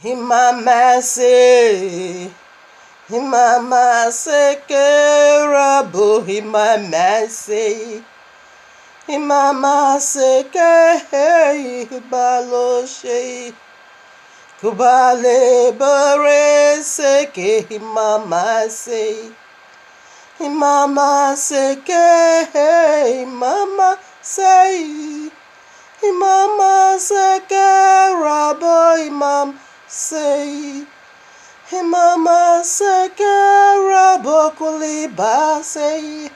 Himamase, himamase kerabo, himamase, himamase ke baloshe, kubale bore seke himamase, himamase ke himamase. Imam seke rabo imam say Imam seke rabo kuliba say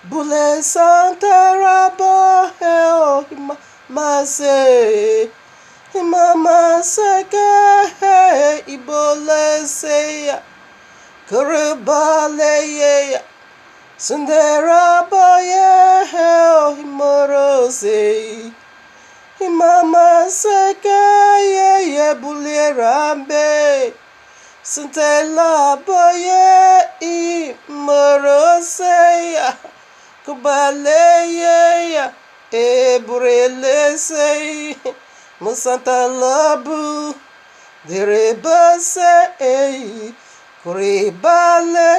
Bule santa rabo heo imam say Imam seke ibole say Kurubale ye Sundera boye heo imoro say Imama seke ye bulirambe Sintela boye imoroseya Kubale ye burele say Musanta labu Direbase Kuribale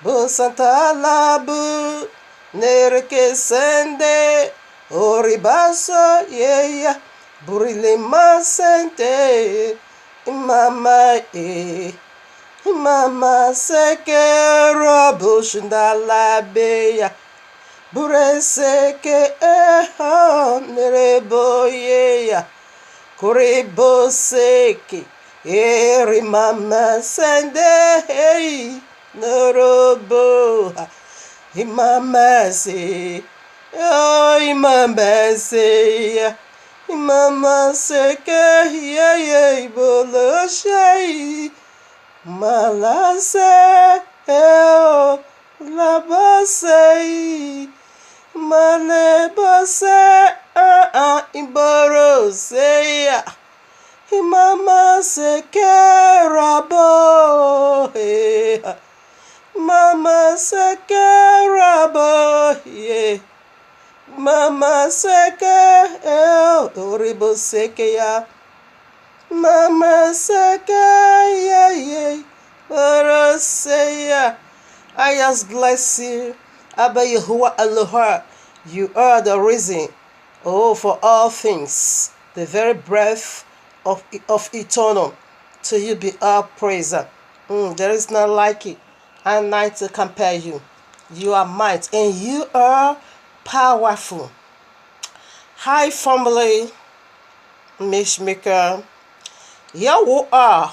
Busanta labu Nereke sende Oribaso yeah burile masente imama imama seke robo shindala beya bure seke nerebo yeah kuribo seke eri mama sende norobo imama se oh, imama say, imama seke ye boloshe, malase oh, labase, malebase iborose, imama seke rabo, mama seke rabo, yeah. Mama seke oribo seke ya Mama seke ya Baraseya. I just bless you. Abba Yahuwah Aloha. You are the reason, oh, for all things, the very breath of eternal. To you be our praiser. There is none like it, and none to compare you. You are might, and you are powerful. Hi family, Mishmaker. Here we are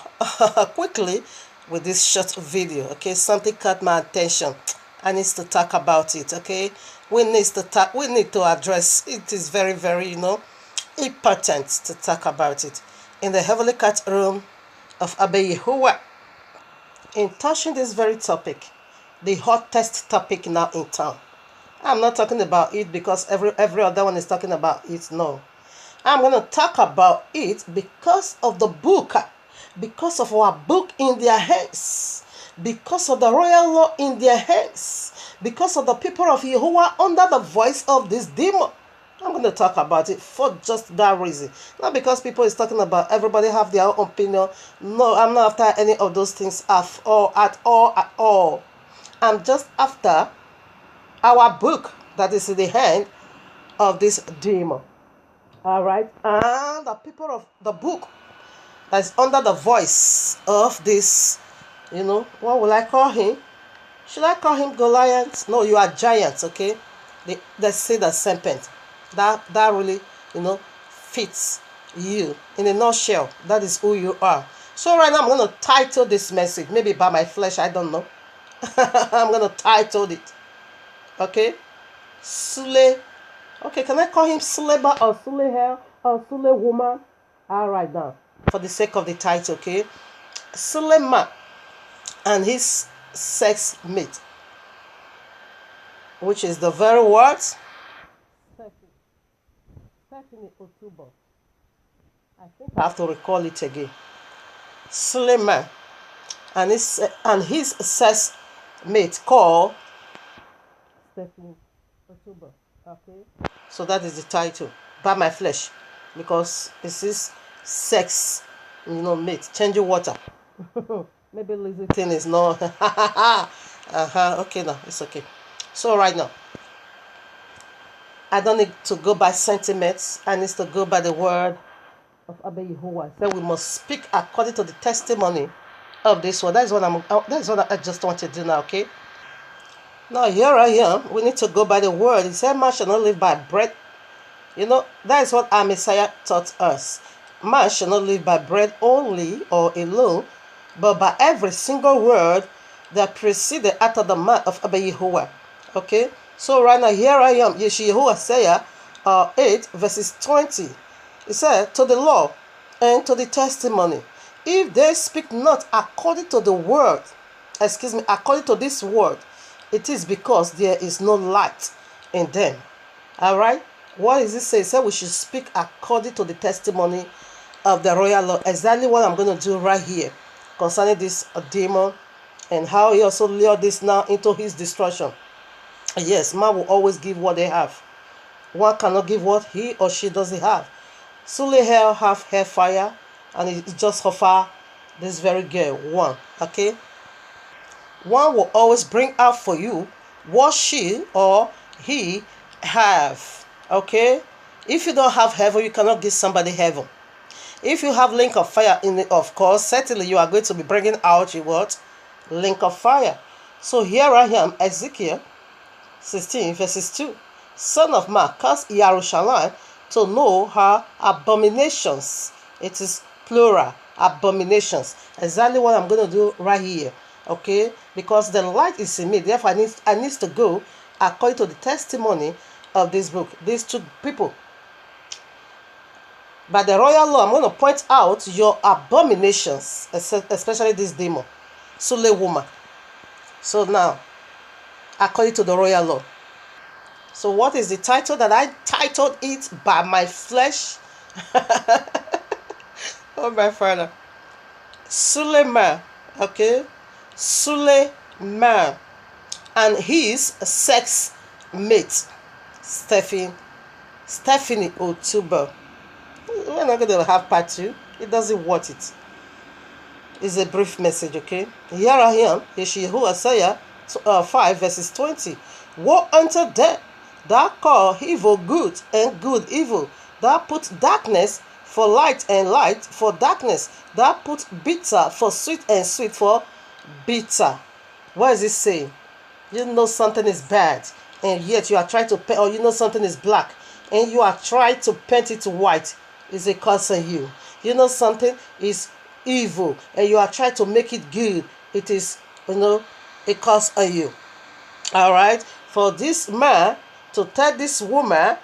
quickly with this short video. Okay, something caught my attention. I need to talk about it. Okay, we need to address it. Is very important to talk about it in the heavenly court room of Abba Yahuwah. In touching this very topic, the hottest topic now in town. I'm not talking about it because every other one is talking about it. No. I'm going to talk about it because of the book, because of our book in their hands, because of the royal law in their hands, because of the people of Yahuwah under the voice of this demon. I'm going to talk about it for just that reason. Not because people is talking about everybody have their own opinion. No, I'm not after any of those things at all. I'm just after our book that is in the hand of this demon. All right, and the people of the book that's under the voice of this, what will I call him? Should I call him Goliath? No, you are giants, okay? They say the serpent. That really, fits you. In a nutshell, that is who you are. So right now I'm going to title this message, maybe by my flesh, I don't know. I'm going to title it. Okay? Sule. Okay, can I call him Suleba or Suleher or Sule woman? All right now, for the sake of the title, okay? Suleman and his sex mate, which is the very word otobo. I think I have to recall it again. Suleman and his sex mate called otobo. Okay, so that is the title. By my flesh, because this is sex mate, change your water. Maybe lazy thing is not. Okay, now it's okay. So right now, I don't need to go by sentiments. I need to go by the word of Abba Yahuwah. So we must speak according to the testimony of this one. That is what I just want to do now. Okay. Now here I am. We need to go by the word. He said, "Man shall not live by bread." That is what our Messiah taught us. Man shall not live by bread only or alone, but by every single word that proceeded out of the mouth of Abba Yahuwah. Okay? So right now, here I am. Yahuwah Isaiah 8 verses 20. It said, "To the law and to the testimony, if they speak not according to the word," according to this word, it is because there is no light in them. Alright? What does it say? It said we should speak according to the testimony of the royal law. Exactly what I'm going to do right here concerning this demon and how he also lured this now into his destruction. Yes, man will always give what they have. One cannot give what he or she doesn't have. Sule hell have hair fire, and it just offer this very girl one. Okay? One will always bring out for you what she or he have. Okay? If you don't have heaven, you cannot give somebody heaven. If you have link of fire in it, of course, certainly you are going to be bringing out your what? Link of fire. So here I am, Ezekiel 16 verses 2. "Son of man, cast Jerusalem to know her abominations." It is plural, abominations. Exactly what I'm going to do right here. Okay? Because the light is in me. Therefore, I need to go according to the testimony of this book. These two people. By the royal law, I'm going to point out your abominations, especially this demon, Sule woman. So now, according to the royal law. So what is the title that I titled it? By my flesh. Oh my father. Suleman. Okay? Suleman. And his sex mate, Stephanie Otobo. We're not going to have part 2. It doesn't want it. It's a brief message, okay? Here I am, Yahuwah Isaiah 5 verses 20. "Woe unto them that call evil good and good evil, that put darkness for light and light for darkness, that put bitter for sweet and sweet for bitter." What is it saying? You know something is bad, and yet you are trying to paint, or you know something is black, and you are trying to paint it white. Is a curse on you. You know something is evil, and you are trying to make it good. It is, a curse on you. Alright? For this man to tell this woman,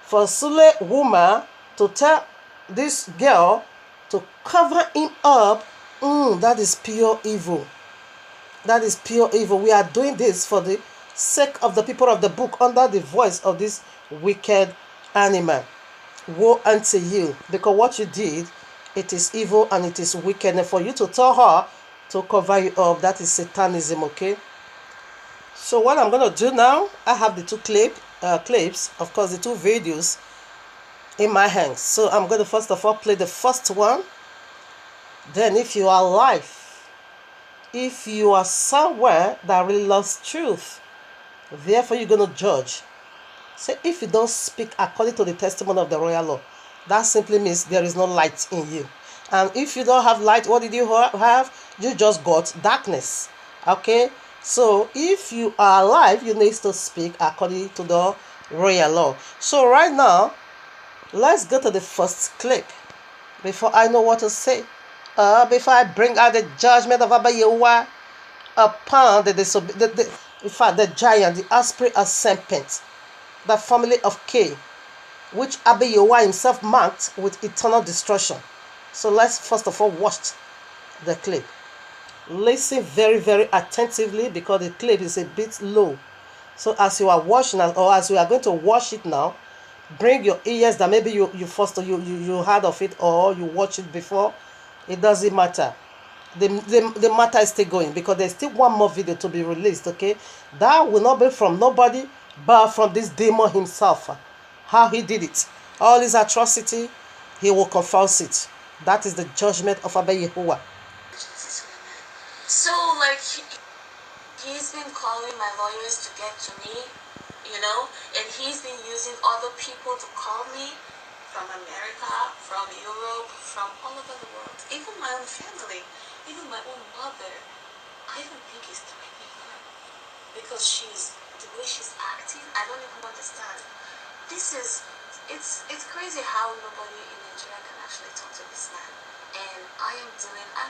for Sule woman to tell this girl to cover him up, that is pure evil. That is pure evil. We are doing this for the sake of the people of the book under the voice of this wicked animal. Woe unto you, because what you did, it is evil and it is wicked. And for you to tell her to cover you up, that is satanism, okay? So what I'm going to do now, I have the two clips, of course, the two videos in my hands. So I'm going to first of all play the first one. Then if you are alive, if you are somewhere that really loves truth, therefore you're going to judge. So if you don't speak according to the testimony of the royal law, that simply means there is no light in you. And if you don't have light, what did you have? You just got darkness. Okay? So if you are alive, you need to speak according to the royal law. So right now, let's go to the first clip before I know what to say. Before I bring out the judgment of Abba Yahuwah upon the giant, the offspring of serpent, the family of Cain, which Abba Yahuwah himself marked with eternal destruction. So let's first of all watch the clip. Listen very, very attentively because the clip is a bit low. So as you are watching, or as we are going to watch it now, bring your ears that maybe you heard of it or you watched it before. It doesn't matter. The matter is still going because there's still one more video to be released, okay? That will not be from nobody but from this demon himself. How he did it. All his atrocity, he will confess it. That is the judgment of Abba Yahuwah. So, like, he's been calling my lawyers to get to me, you know, and he's been using other people to call me from America, from Europe, from all over the world, even my own family, even my own mother. I even think he's threatening her because the way she's acting, I don't even understand. It's crazy how nobody in Nigeria can actually talk to this man. And I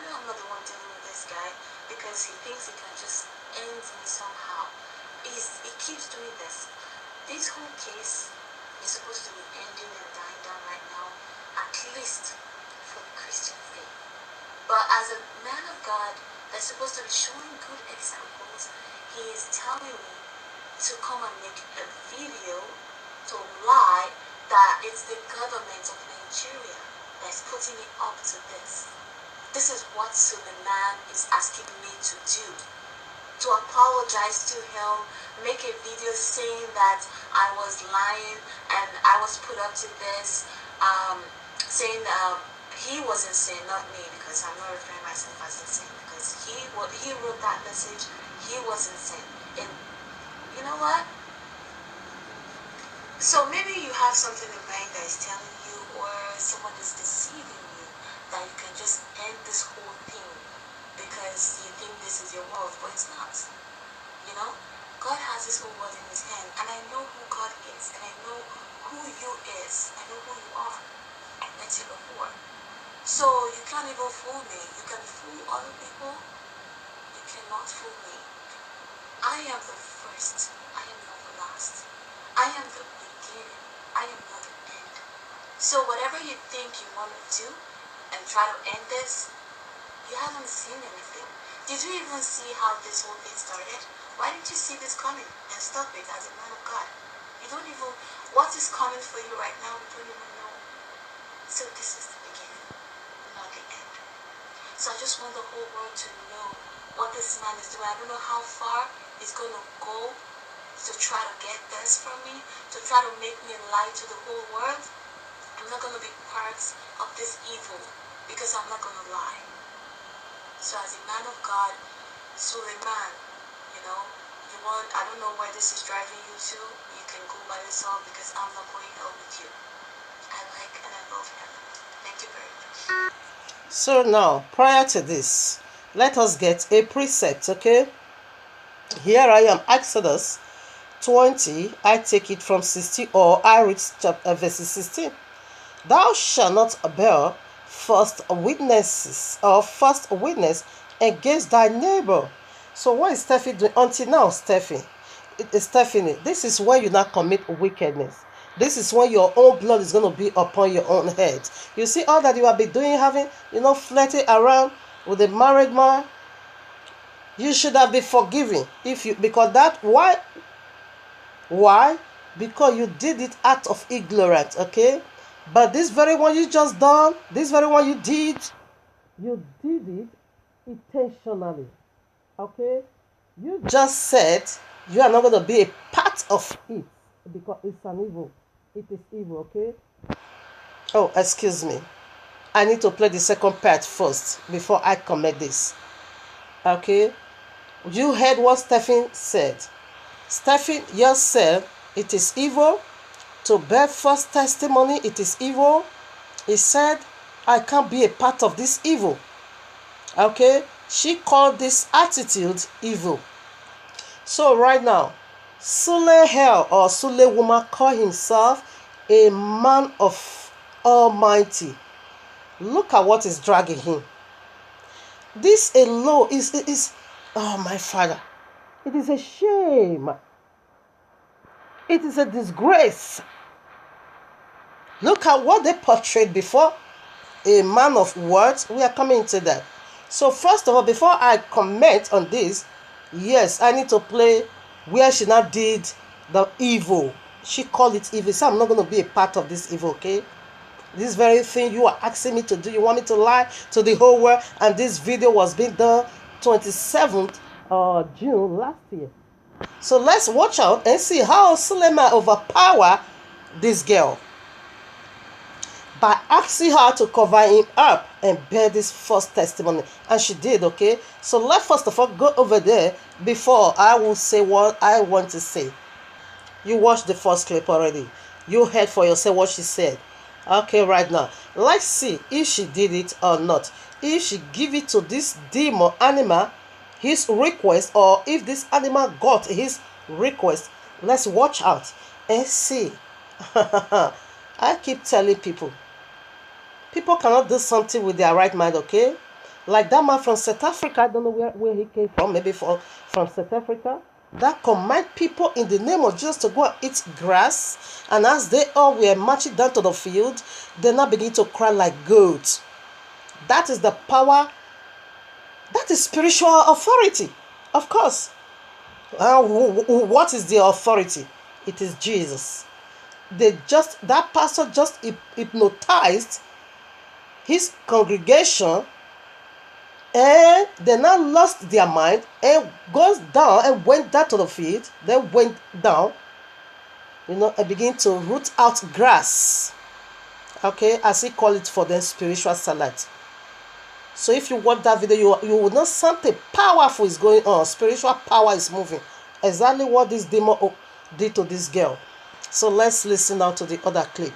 know I'm not the one dealing with this guy because he thinks he can just end me somehow. He keeps doing this. This whole case is supposed to be ending and dying down right now, at least for the Christian faith. But as a man of God that's supposed to be showing good examples, he is telling me to come and make a video to lie that it's the government of Nigeria that's putting it up to this. This is what Suleman is asking me to do. To apologize to him, make a video saying that I was lying and I was put up to this, saying he was insane, not me, because I'm not referring myself as insane, because he wrote that message, he was insane. And you know what? So maybe you have something in mind that is telling you, or someone is deceiving you, that you can just end this whole thing because you think this is your world, but it's not. You know, God has this whole world in his hand, and I know who God is, and I know who you is, I know who you are. I met you before. So you can't even fool me. You can fool other people, you cannot fool me. I am the first, I am not the last. I am the beginning, I am not the end. So whatever you think you want to do and try to end this, you haven't seen anything. Did you even see how this whole thing started? Why didn't you see this coming and stop it as a man of God? You don't even, what is coming for you right now, you don't even know. So this is the beginning, not the end. So I just want the whole world to know what this man is doing. I don't know how far he's going to go to try to get this from me, to try to make me lie to the whole world. I'm not going to be part of this evil because I'm not going to lie. So as a man of God, Suleman, you know, I don't know where this is driving you to. You can go by yourself because I'm not going hell with you. I like and I love him. Thank you very much. So now, prior to this, let us get a precept, okay? Here I am, Exodus 20, I take it from 16, or I read verses 16. Thou shalt not bear false witness against thy neighbor. So what is Stephanie doing until now, Stephanie? This is when you not commit wickedness. This is when your own blood is going to be upon your own head. You see all that you have been doing, having, flirting around with a married man. You should have been forgiven why? Because you did it out of ignorance, okay? But this very one you just done, this very one you did it intentionally, okay? You just said you are not going to be a part of it because it's an evil. It is evil, okay? Oh, excuse me. I need to play the second part first before I commit this, okay? You heard what Stephen said. Stephen just said it is evil to bear false testimony. It is evil. He said, I can't be a part of this evil. Okay? She called this attitude evil. So right now, Sule Hell or Sule Woman called himself a man of Almighty. Look at what is dragging him. This alone is oh my Father. It is a shame. It is a disgrace. Look at what they portrayed before. A man of words. We are coming to that. So first of all, before I comment on this, yes, I need to play where she now did the evil. She called it evil. So I'm not going to be a part of this evil, okay? This very thing you are asking me to do, you want me to lie to the whole world, and this video was being done 27th June last year. So let's watch out and see how Suleman overpower this girl. by asking her to cover him up and bear this false testimony. And she did, okay? So let's first of all go over there before I will say what I want to say. You watched the first clip already. You heard for yourself what she said. Okay, right now, let's see if she did it or not. If she give it to this demon animal, his request, or if this animal got his request. Let's watch out and see. I keep telling people cannot do something with their right mind, okay? Like that man from South Africa, I don't know where he came from, maybe from South Africa, that command people in the name of Jesus to go and eat grass, and as they all were marching down to the field, they now begin to cry like goats. That is the power, that is spiritual authority, of course. What is the authority? It is Jesus. That pastor just hypnotized his congregation, and they now lost their mind and goes down and went down to the field. They went down, and begin to root out grass. Okay, as he call it for them, spiritual salad. So if you watch that video, you will know something powerful is going on. Spiritual power is moving. Exactly what this demon did to this girl. So let's listen now to the other clip.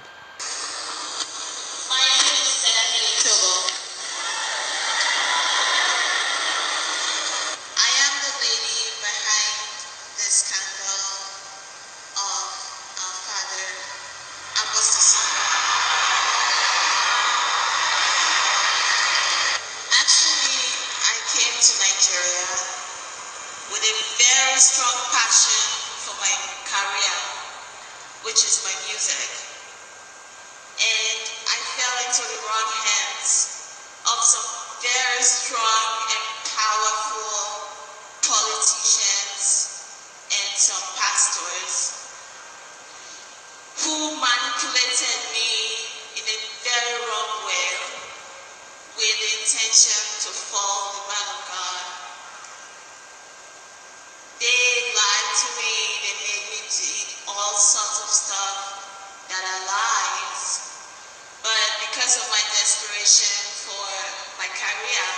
Strong passion for my career, which is my music, and I fell into the wrong hands of some very strong and powerful politicians and some pastors who manipulated me in a very wrong way with the intention to fall the man of God. They lied to me, they made me do all sorts of stuff that are lies. But because of my desperation for my career,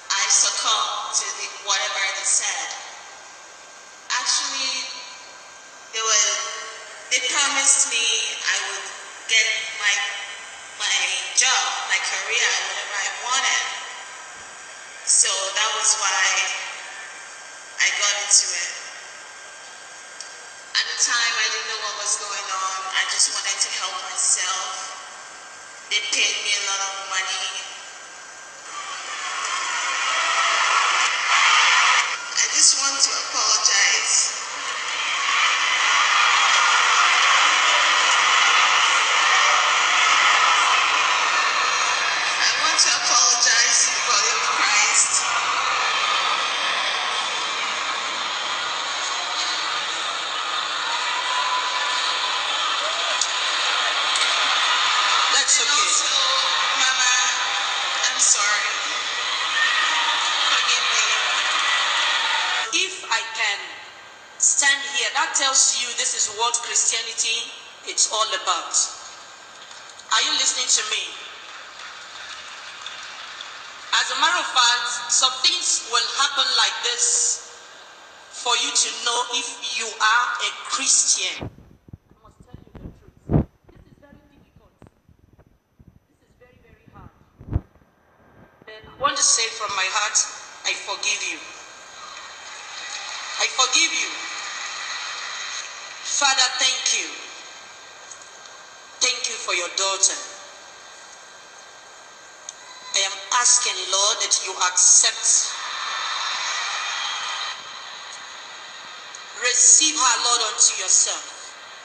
I succumbed to whatever they said. Actually, they promised me I would get my job, my career, whatever I wanted. So that was why I got into it. At the time, I didn't know what was going on. I just wanted to help myself. They paid me a lot of money. I just want to apologize. I want to apologize to the body of Christ. That's okay. Also, Mama, I'm sorry. Forgive me. If I can stand here, that tells you this is what Christianity is all about. Are you listening to me? As a matter of fact, some things will happen like this for you to know if you are a Christian. I must tell you the truth. This is very difficult. This is very, very hard. And I want to say from my heart, I forgive you. I forgive you. Father, thank you. Thank you for your daughter. I am asking, Lord, that you accept. Receive her, Lord, unto yourself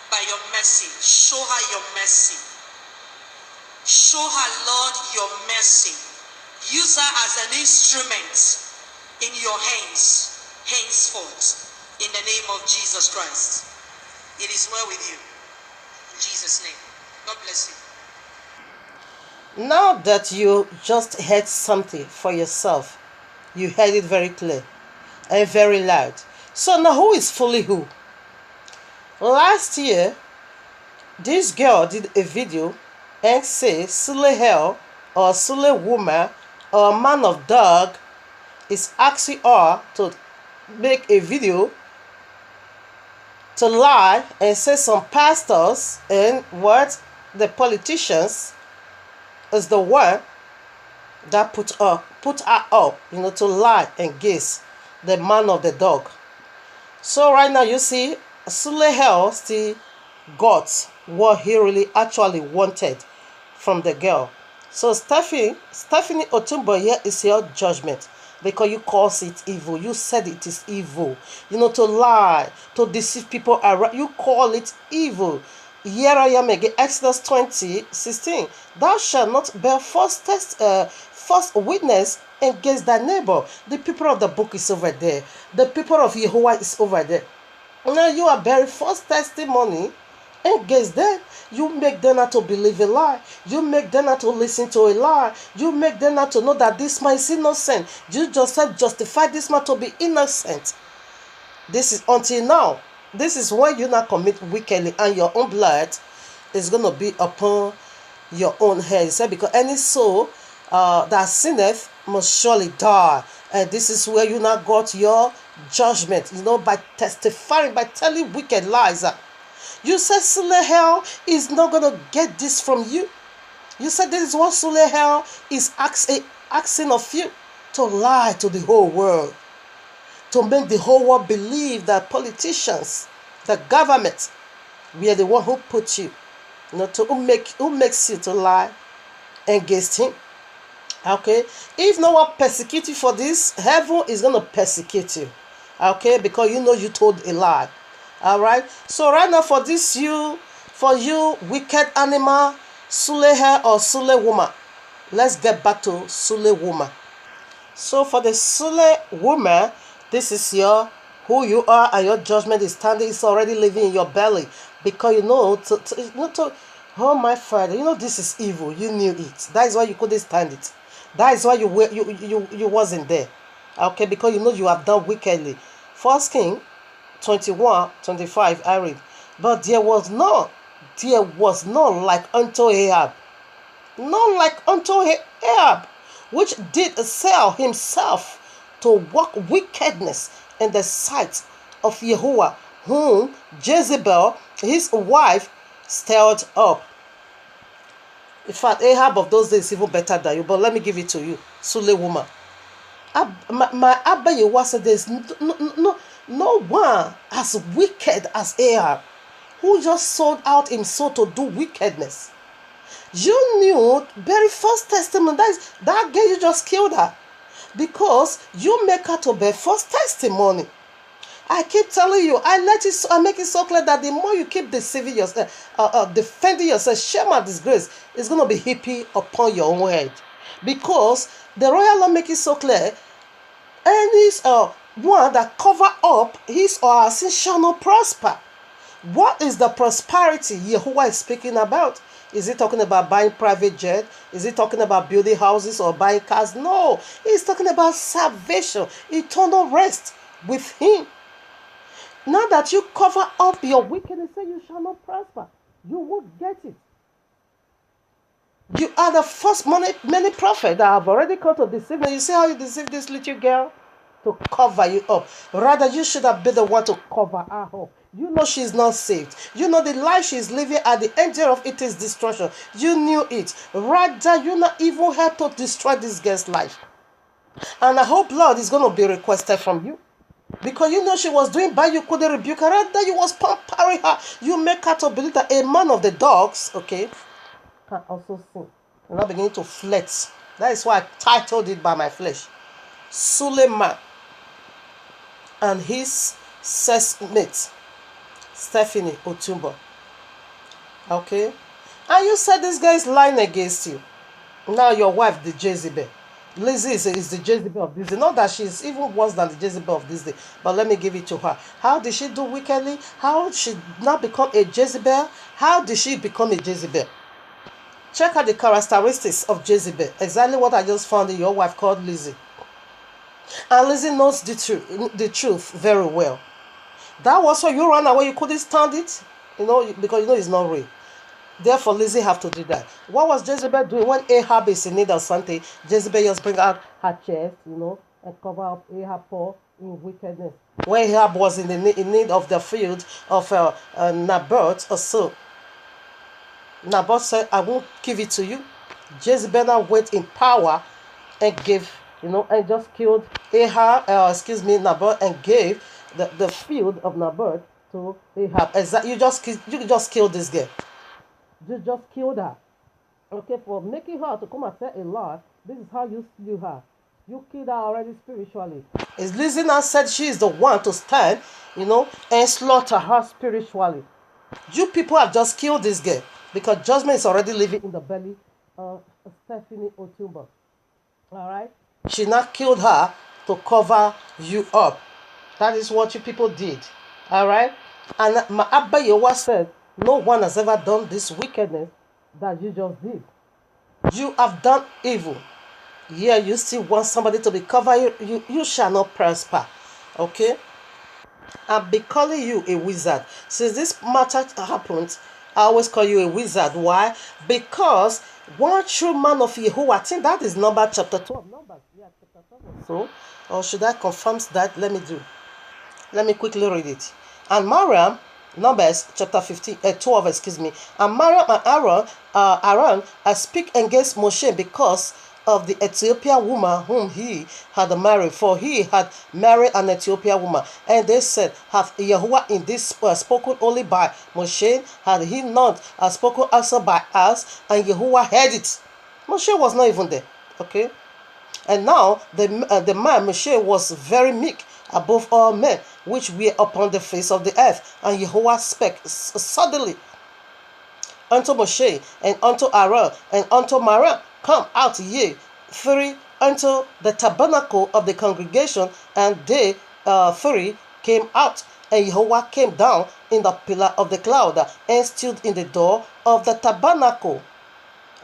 by your mercy. Show her your mercy. Show her, Lord, your mercy. Use her as an instrument in your hands, henceforth, in the name of Jesus Christ. It is well with you. In Jesus' name. God bless you. Now that you just heard something for yourself, you heard it very clear and very loud. So now who is fully who? Last year, this girl did a video and say Sule hell or Sule woman or man of dog is asking her to make a video to lie and say some pastors and what the politicians is the one that put her up, to lie and guess the man of the dog. So right now you see Sule hell still got what he really actually wanted from the girl. So Stephanie Otobo, here is your judgment, because you cause it evil. You said it is evil. To lie, to deceive people around. You call it evil. Here I am again, Exodus 20:16. Thou shalt not bear false witness against thy neighbor. The people of the book is over there. The people of YAHUAH is over there. Now you are bearing false testimony against them. You make them not to believe a lie. You make them not to listen to a lie. You make them not to know that this man is innocent. You just have justified this man to be innocent. This is until now. This is when you not commit wickedly, and your own blood is going to be upon your own head. He said, because any soul that sinneth must surely die. And this is where you not got your judgment, by testifying, by telling wicked lies. You said Sule hell is not going to get this from you. You said this is what Sule hell is asking of you, to lie to the whole world, to make the whole world believe that politicians, the government, we are the one who put you, who makes you to lie against him. Okay, if no one persecute you for this, heaven is going to persecute you. Okay, because you told a lie. All right, so right now for you wicked animal, Sule hell or Sule woman, let's get back to Sule woman. So for the Sule woman, this is who you are, and your judgment is standing. It's already living in your belly, because oh my Father, this is evil. You knew it. That is why you couldn't stand it. That is why you wasn't there. Okay, because you have done wickedly. 1 King 21:25, I read, but there was none like unto Ahab, none like unto Ahab, which did sell himself to work wickedness in the sight of YAHUAH, whom Jezebel, his wife, stirred up. In fact, Ahab of those days is even better than you, but let me give it to you, Sule woman. My Abba Yewa said there's no one as wicked as Ahab, who just sold out his soul to do wickedness. You knew very first testimony, that girl, you just killed her, because you make her to bear false testimony. I keep telling you, I make it so clear that the more you keep deceiving yourself, defending yourself, shame and disgrace is going to be heaping upon your own head. Because the royal law make it so clear, any one that cover up his or her sin shall not prosper. What is the prosperity YAHUAH is speaking about? Is he talking about buying private jet? Is he talking about building houses or buying cars? No, he's talking about salvation, eternal rest with him. Now that you cover up your wickedness, say you shall not prosper, you won't get it. You are the first many prophets that have already come to deceive you. You see how you deceive this little girl? To cover you up. Rather, you should have been the one to cover her up. You know she's not saved. You know the life she's living at the end of it is destruction. You knew it. Rather, you not even help to destroy this girl's life. And I hope blood is going to be requested from you. Because you know she was doing bad, you couldn't rebuke her. Rather, you was pampering her. You make her to believe that a man of the dogs, okay, can also sin. You're not beginning to flex. That is why I titled it by my flesh. Suleman and his sex mate, Stephanie Otobo. Okay? And you said this guy is lying against you. Now your wife, the Jezebel. Lizzie is the Jezebel of this day. Not that she's even worse than the Jezebel of this day. But let me give it to her. How did she do wickedly? How did she not become a Jezebel? How did she become a Jezebel? Check out the characteristics of Jezebel. Exactly what I just found in your wife called Lizzie. And Lizzie knows the truth very well. That was why you ran away. You couldn't stand it. Because it's not real. Therefore, Lizzie have to do that. What was Jezebel doing when Ahab is in need of something? Jezebel just bring out her chest, and cover up Ahab paw in wickedness. When Ahab was in need of the field of Naboth or so, Naboth said, I won't give it to you. Jezebel now went in power and gave, and just killed Naboth, and gave the field of Naboth to Ahab. You just killed this girl. You just killed her. Okay, for making her to come and tell a lie. This is how you slew her. You killed her already spiritually. Is Lizzie now said she is the one to stand, and slaughter her spiritually. You people have just killed this girl because judgment is already living in the belly of Stephanie Otobo. Alright? She not killed her to cover you up. That is what you people did. Alright? And my Abba Yehovah said, no one has ever done this wickedness that you just did. You have done evil. Yeah, you still want somebody to be covered. You shall not prosper. Okay? I'll be calling you a wizard. Since this matter happened, I always call you a wizard. Why? Because one true man of Yahuwah, I think that is number chapter 12. Numbers, yeah, chapter 12 or so. Or should I confirm that? Let me quickly read it. And Mariam, Numbers chapter 12, excuse me. And Mariam and Aaron speak against Moshe because of the Ethiopian woman whom he had married, for he had married an Ethiopian woman. And they said, hath Yahuwah in this spoken only by Moshe? Had he not spoken also by us? And Yahuwah heard it. Moshe was not even there. Okay? And now the man Moshe was very meek above all men which were upon the face of the earth. And Yahuwah spake suddenly unto Moshe, and unto Aaron, and unto Mariam, come out ye three unto the tabernacle of the congregation. And they three came out, and Yahuwah came down in the pillar of the cloud, and stood in the door of the tabernacle.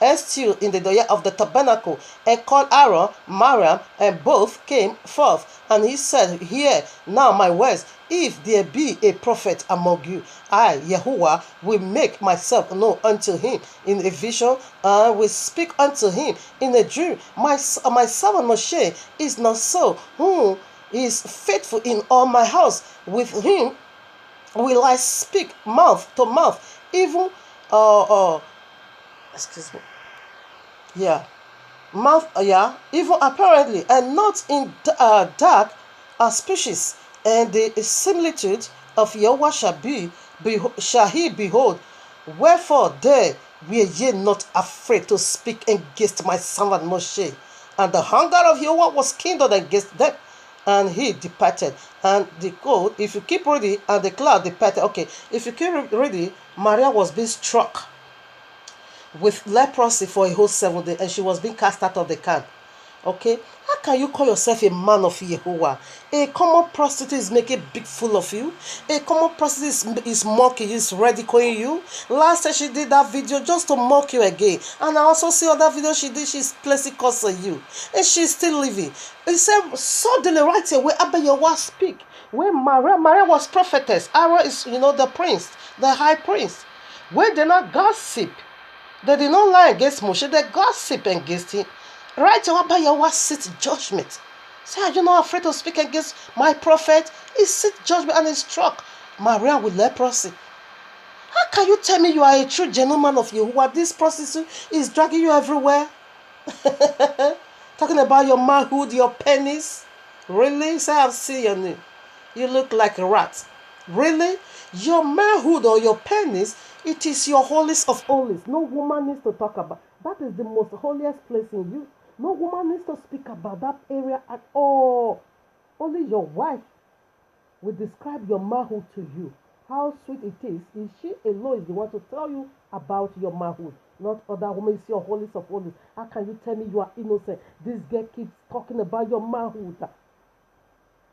And stood in the door of the tabernacle, and called Aaron, Mariam, and both came forth. And he said, hear now my words. If there be a prophet among you, I, Yahuwah, will make myself known unto him in a vision, and will speak unto him in a dream. My servant Moshe is not so, who is faithful in all my house. With him will I speak mouth to mouth, even excuse me. Yeah. Mouth, yeah, even apparently, and not in dark species. And the similitude of Yahweh shall he behold. Wherefore there were ye not afraid to speak against my servant Moshe? And the hunger of Yahweh was kindled against them, and he departed. And the cold, if you keep reading, and the cloud departed. Okay, if you keep reading, Maria was being struck with leprosy for a whole 7 days, and she was being cast out of the camp. Okay, how can you call yourself a man of Yahuwah? A common prostitute is making a big fool of you. A common prostitute is mocking you, is ridiculing you. Last time she did that video just to mock you again, and I also see other video she did. She's placing curse on you, and she's still living. He said suddenly right away Abba Yahuwah speak. When Maria was prophetess, Aaron is the prince, the high priest. When they not gossip, they did not lie against Moshe. They gossip against him. Right away, Abba Yahuwah sits judgment. Say, are you not afraid to speak against my prophet? He sits judgment and he struck Maria with leprosy. How can you tell me you are a true gentleman of Yahuwah? This prostitute is dragging you everywhere. Talking about your manhood, your penis. Really? Say, I've seen your name. You look like a rat. Really? Your manhood or your penis, it is your holiest of holies. No woman needs to talk about. That is the most holiest place in you. No woman needs to speak about that area at all. Only your wife will describe your manhood to you. How sweet it is. Is she alone is the one to tell you about your manhood, not other women. It's your holiest of holies. How can you tell me you are innocent? This girl keeps talking about your manhood.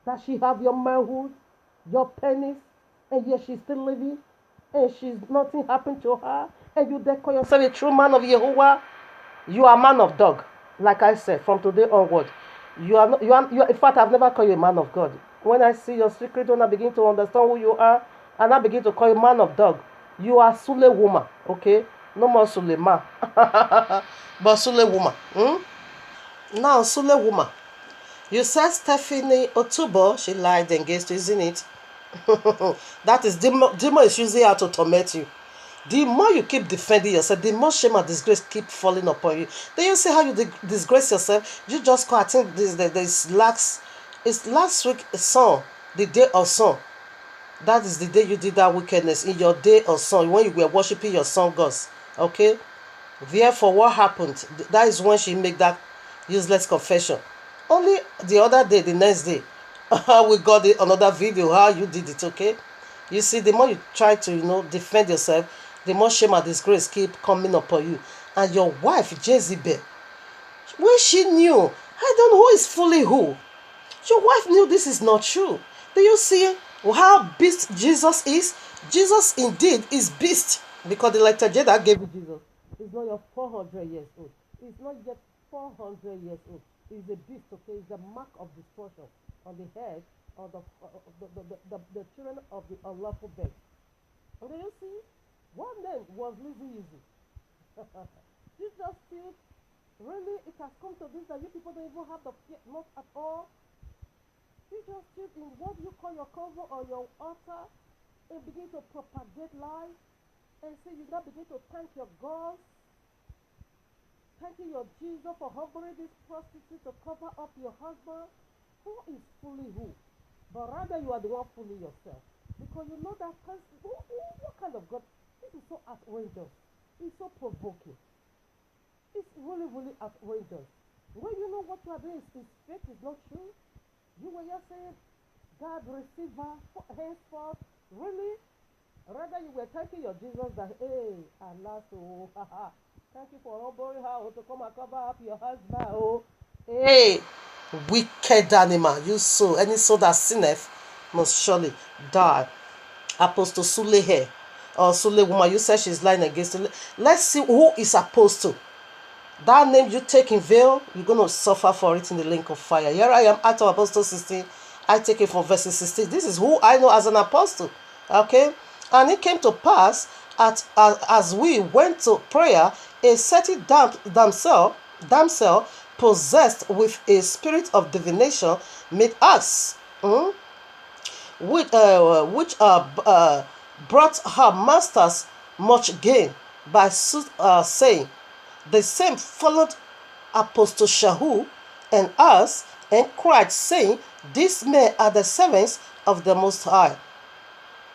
Does she have your manhood, your penis, and yet she's still living, and nothing happened to her, and you there call yourself a true man of Yahuwah? You are a man of dog. Like I said, from today onward, you are. In fact, I've never called you a man of God. When I see your secret, when I begin to understand who you are, and I begin to call you man of dog, you are Sule woman. Okay, No more suleman. But sule woman. Now sule woman. You said Stephanie Otobo, she lied against you, isn't it? That is, demon is usually out to torment you. The more you keep defending yourself, the more shame and disgrace keep falling upon you. Then you see how you disgrace yourself. You just go, I think this last week song, the day of song. That is the day you did that wickedness in your day of song, when you were worshiping your sun gods. Okay? Therefore, what happened? That is when she made that useless confession. Only the other day, the next day, we got another video how you did it. Okay, you see, the more you try to defend yourself, the more shame and disgrace keep coming upon you. And your wife Jezebel, when she knew, I don't know who is fooling who. Your wife knew this is not true. Do you see how beast Jesus is? Jesus indeed is beast, because the letter J that gave you Jesus is not your 400 years old. It's not yet 400 years old. It's a beast, okay? It's a mark of destruction on the head of the children of the unlawful bed. And do you see? One name was Lizzie Easy. Jesus still, really, it has come to this that you people don't even have the fear, not at all. You just sit in what you call your cover or your altar and begin to propagate lies and say you now begin to thank your God, thanking your Jesus for humbling this prostitute to cover up your husband. Who is fooling who? But rather you are the one fooling yourself. Because you know that person, what kind of God? This is so outrageous. It's so provoking. It's really, really outrageous. When you know what you are doing is fake, is not true. You were just saying, God receive her henceforth. Really? Rather you were thanking your Jesus that, hey, Allah, so, thank you for humbling her to come and cover up your husband. Oh, hey, wicked animal, you soul. Any soul that sinneth must surely die. Apostle Sule here, or Sule woman, you said she's lying against you. Let's see who is apostle. That name you take in veil, you're going to suffer for it in the lake of fire. Here I am, Act of Apostle 16. I take it from verse 16. This is who I know as an apostle. Okay? And it came to pass, as we went to prayer, a certain damsel possessed with a spirit of divination made us, which brought her masters much gain by saying, the same followed Apostle Shahu and us, and cried, saying, these men are the servants of the Most High,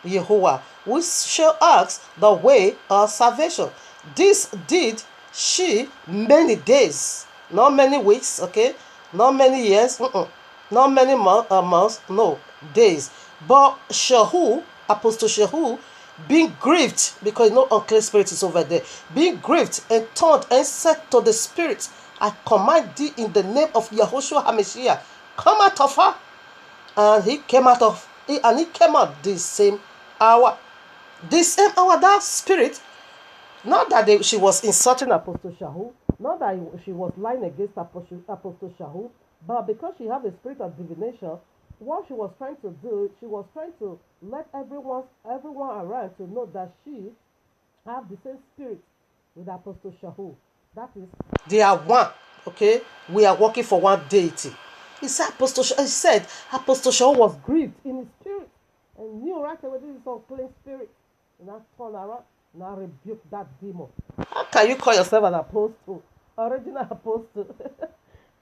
Yahuwah, which shall ask the way of salvation. This did she many days, not many weeks, okay, not many years, not many months, no, days. But Shahu, Apostle Shahu, being grieved, because no unclean spirit is over there, being grieved and turned and said to the spirit, I command thee in the name of Yahushua HaMashiach, come out of her. And he came out the same hour. The same hour, that spirit, not that she was insulting Apostle Shahu, not that she was lying against Apostle Shahu, but because she had a spirit of divination, what she was trying to do, she was trying to let everyone around to know that she have the same spirit with Apostle Shahu. That is, they are one. Okay, we are working for one deity. He said Apostle Shahu was grieved in his spirit and knew right away this is unclean spirit. And I turn around and I rebuke that demon. How can you call yourself an apostle? Original apostle.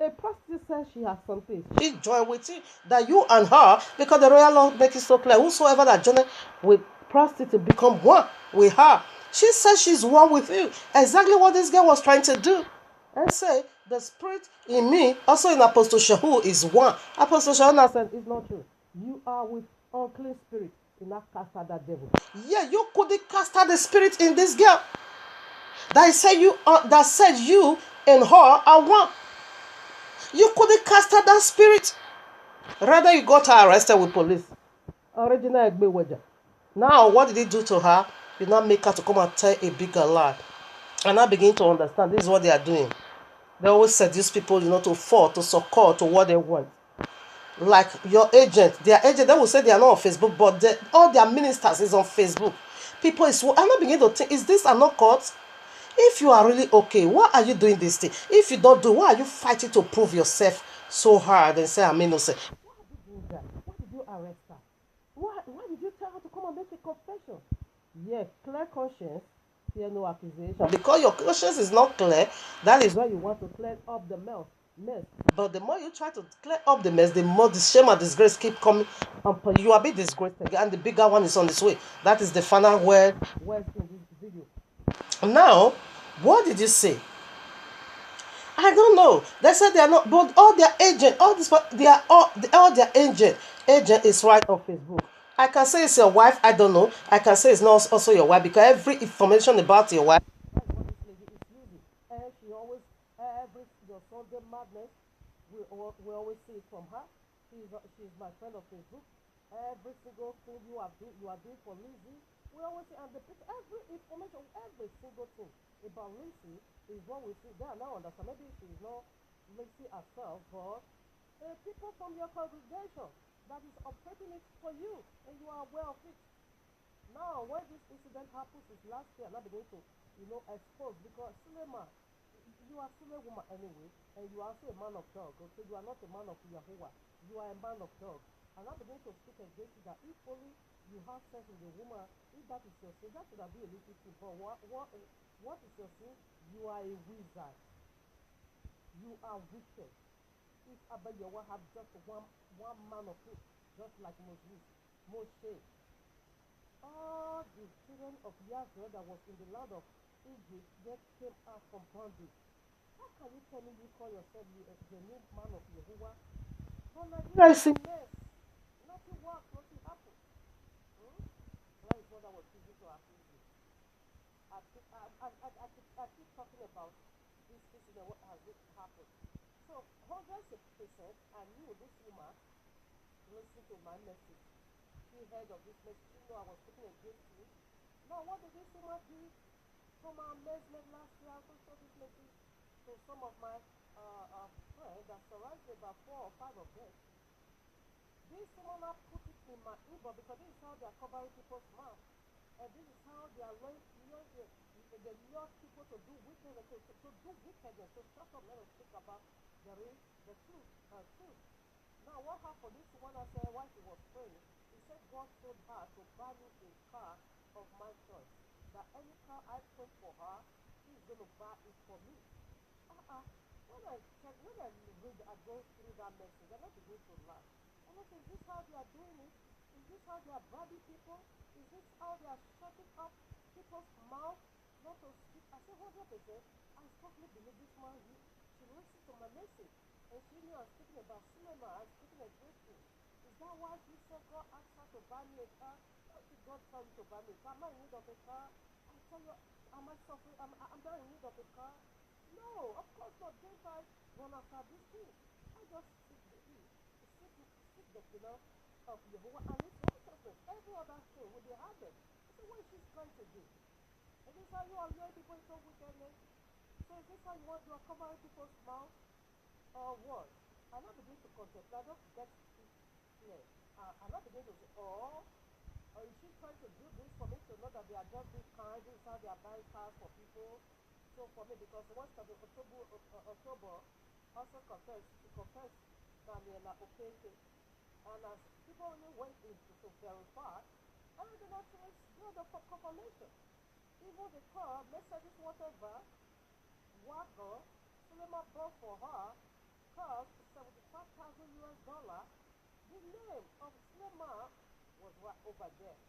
A prostitute says she has something. She joined with you, that you and her, because the royal law makes it so clear, whosoever that joined with prostitute become one with her. She says she's one with you. Exactly what this girl was trying to do. And say, the spirit in me, also in Apostle Shahu, is one. Apostle Shahu said, it's not true. You are with unclean spirit. You not cast out that devil. Yeah, you couldn't cast out the spirit in this girl. That said you and her are one. You couldn't cast out that spirit. Rather, you got her arrested with police. Original Egbeweja. Now, what did he do to her? He now make her to come and tell a bigger lie. And I begin to understand this is what they are doing. They always seduce people, to fall, to succor to what they want. Like your agent, their agent, they will say they are not on Facebook, but all their ministers is on Facebook. I'm not beginning to think, is this an occult? If you are really okay, why are you doing this thing? If you don't do, why are you fighting to prove yourself so hard and say I'm innocent? Why did you do that? Why did you arrest her? Why did you tell her to come and make a confession? Yes, clear conscience, fear no accusation. Because your conscience is not clear, that is why you want to clear up the mess. But the more you try to clear up the mess, the more the shame and disgrace keep coming upon you. You are being disgraced again, and the bigger one is on its way. That is the final word in this video. Now, what did you say? I don't know. They said they are not, but all their agent, all this, they are all their agent is right on Facebook. I can say it's your wife. I don't know. I can say it's not also your wife because every information about your wife, that's what this lady is using, and she always every your Sunday madness, we always see it from her. She's my friend on Facebook. Every single thing you are doing for Lizzie, we always see, and the every information, every single thing about Lizzie is what we see. They are now understand. Maybe she's not Lizzie herself, but people from your congregation that is operating it for you, and you are aware of it. Now, when this incident happens is last year, I'm not beginning to, expose because Suleman, you are still a woman anyway, and you are also a man of dog. Okay, you are not a man of Yahuwah. You are a man of dog. And I'm beginning to speak against you that if only you have sex with a woman, if that is your sin, that should have been a little thing. But what is your sin? You are a wizard. You are wicked. If Abba Yahweh had just one man of it, just like Moshe, all the children of Yahweh that was in the land of Egypt just came out from bondage. How can you tell me you call yourself the new man of Yahuwah? But Nigeria is a mess. Nothing works, nothing happens. Hmm? That is what I was thinking to accuse you. I keep talking about this incident, what has this happened. So, 100%, I knew this woman listened to my message. She heard of this message. She knew I was speaking against you. Now, what did this woman do? From our amazement last year, I also showed this message to some of my friends that surrounded me, about 4 or 5 of them. This woman now put it in my inbox because this is how they are covering people's mouth. And this is how they are they lure people to do wickedness, to do wickedness. So shut up, let us speak about the truth. Now what happened? This woman I said while she was praying, he said God told her to buy me a car of my choice. That any car I pray for her, she's going to buy it for me. When I read, I go through that message, and I begin to laugh. And I say, is this how they are doing it? Is this how they are bribing people? Is this how they are shutting up people's mouth not to speak? I say 100%. I totally believe this man. She listened to my message, and she knew I'm speaking about cinema. I'm speaking against him. Is that why she said God asked her to buy me a car? Why did God tell you to buy me a car? Am I in need of a car? I tell you, am I suffering? I'm not in need of a car. No, of course not. Don't I run after this thing? I just seek the of Jehovah and its righteousness. Every other thing will be added. So what is she trying to do? Is this how you are luring people into wickedness? So is this how you want to cover people's mouth? Or what? I'm not beginning to contemplate. I just get it clear. I'm not beginning to say, or is she trying to do this for me to know that they are just being kind? This is how they are buying cars for people. So for me, because once of the October also confessed Daniela Okeke, and as people only went into to verify, and then actually got the confirmation. Even the car, Mercedes whatever, Wagon, Suleman bought for her, cost 75,000 US dollar. The name of Suleman was right over there.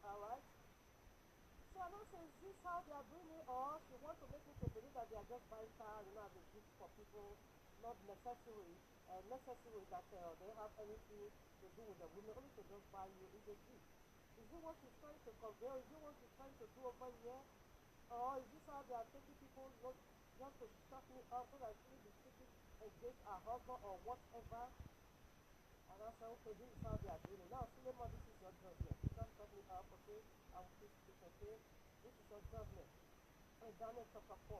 Alright? So I'm not saying, is this how they are doing it, or she wants to make me to believe that they are just buying cars, as a gift for people, not necessary that they have anything to do with the women, only to just buy you is a gift. Is it what she's trying to convey? Is it what she's trying to do over here? Or is this how they are taking people not just to shut me up so that I shouldn't be speaking against her husband or whatever? And I said, okay, this is how they are doing it. Now, Suleiman, this is your judgment. You can't shut me up, okay? I will keep speaking, okay? This is your judgment. In Daniel chapter 4,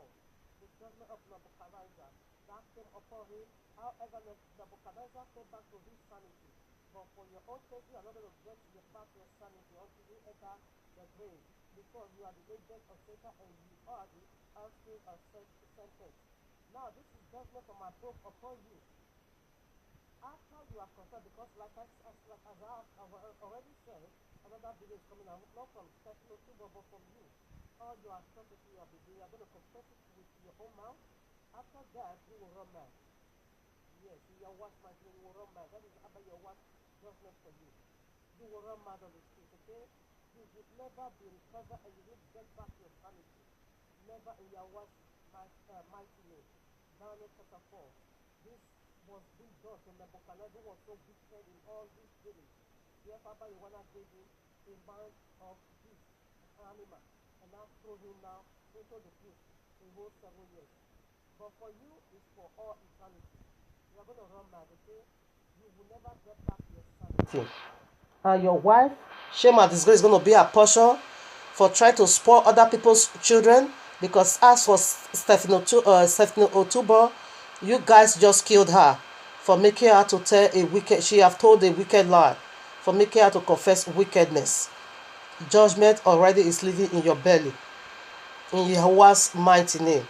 the judgment of Nebuchadnezzar, that came upon him. However, Nebuchadnezzar came back to his sanity. But for your own sake, you are not going to get back to your sanity until you enter the grave. Because you are the agent of Satan and you are the asking a sentence. Now this is judgment from above upon you. After you are concerned, because like as I have already said, another video is coming out, not from Stephen Otubo, but from you. All your atrocity you have been doing, you are going to confess it with your own mouth. After that, you will run mad. Yes, YAHUAH'S mighty name, you will run mad. That is about YAHUAH'S judgment for you. You will run mad on the street, okay? You will never be recovered and you will get back your sanity. Never in YAHUAH'S mighty name. Daniel chapter 4. This was being done to Nebuchadnezzar, who was so wicked in all these things. Therefore, you wanna give him a mind of beast, animal, and now throw him now into the pit a whole 7 years. But for you, it's for all eternity. You are going to run mad, okay? You will never get back your sanity. And your wife, shame and disgrace is going to be a portion for trying to spoil other people's children. Because as for Stephen Otubo, you guys just killed her for making her to tell a wicked, she have told a wicked lie, for making her to confess wickedness. Judgment already is living in your belly. In YAHUAH'S mighty name.